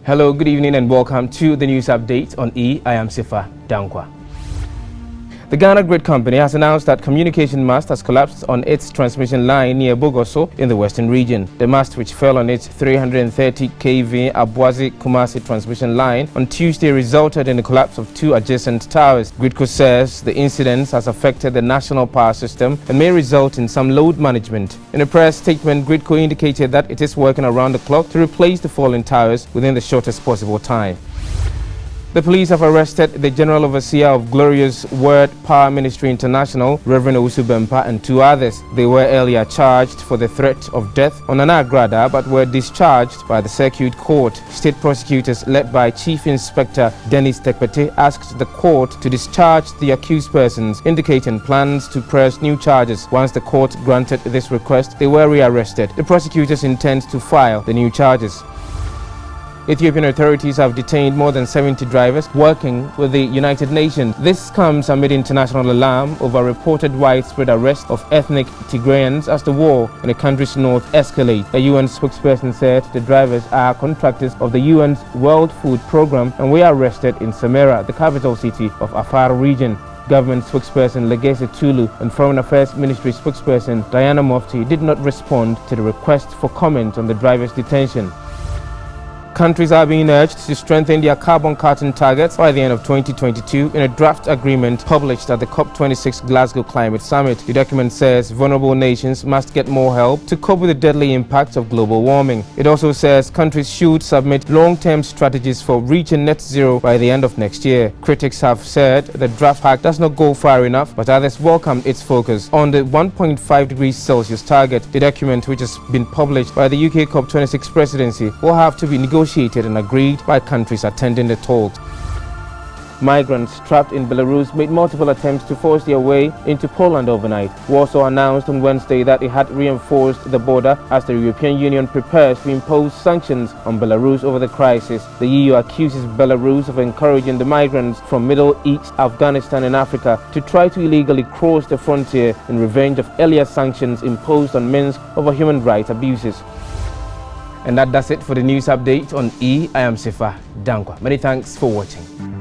Hello, good evening and welcome to the news update on E. I am Sifa Dankwa. The Ghana Grid Company has announced that communication mast has collapsed on its transmission line near Bogoso in the western region. The mast, which fell on its 330 kV Abuazi-Kumasi transmission line on Tuesday, resulted in the collapse of two adjacent towers. Gridco says the incident has affected the national power system and may result in some load management. In a press statement, Gridco indicated that it is working around the clock to replace the fallen towers within the shortest possible time. The police have arrested the General Overseer of Glorious Word Power Ministry International, Reverend Owusu Bempah, and two others. They were earlier charged for the threat of death on Nana Agrada, but were discharged by the Circuit Court. State prosecutors led by Chief Inspector Dennis Tekpete asked the court to discharge the accused persons, indicating plans to press new charges. Once the court granted this request, they were rearrested. The prosecutors intend to file the new charges. Ethiopian authorities have detained more than 70 drivers working with the United Nations. This comes amid international alarm over reported widespread arrest of ethnic Tigrayans as the war in the country's north escalates. A UN spokesperson said the drivers are contractors of the UN's World Food Programme and were arrested in Samara, the capital city of Afar region. Government spokesperson Legese Tulu and Foreign Affairs Ministry spokesperson Diana Mufti did not respond to the request for comment on the drivers' detention. Countries are being urged to strengthen their carbon cutting targets by the end of 2022 in a draft agreement published at the COP26 Glasgow Climate Summit. The document says vulnerable nations must get more help to cope with the deadly impacts of global warming. It also says countries should submit long-term strategies for reaching net zero by the end of next year. Critics have said the draft pact does not go far enough, but others welcomed its focus on the 1.5 degrees Celsius target. The document, which has been published by the UK COP26 presidency, will have to be negotiated and agreed by countries attending the talks. Migrants trapped in Belarus made multiple attempts to force their way into Poland overnight. Warsaw announced on Wednesday that it had reinforced the border as the European Union prepares to impose sanctions on Belarus over the crisis. The EU accuses Belarus of encouraging the migrants from Middle East, Afghanistan and Africa to try to illegally cross the frontier in revenge of earlier sanctions imposed on Minsk over human rights abuses. And that does it for the news update on E. I am Sifa Dankwa. Many thanks for watching.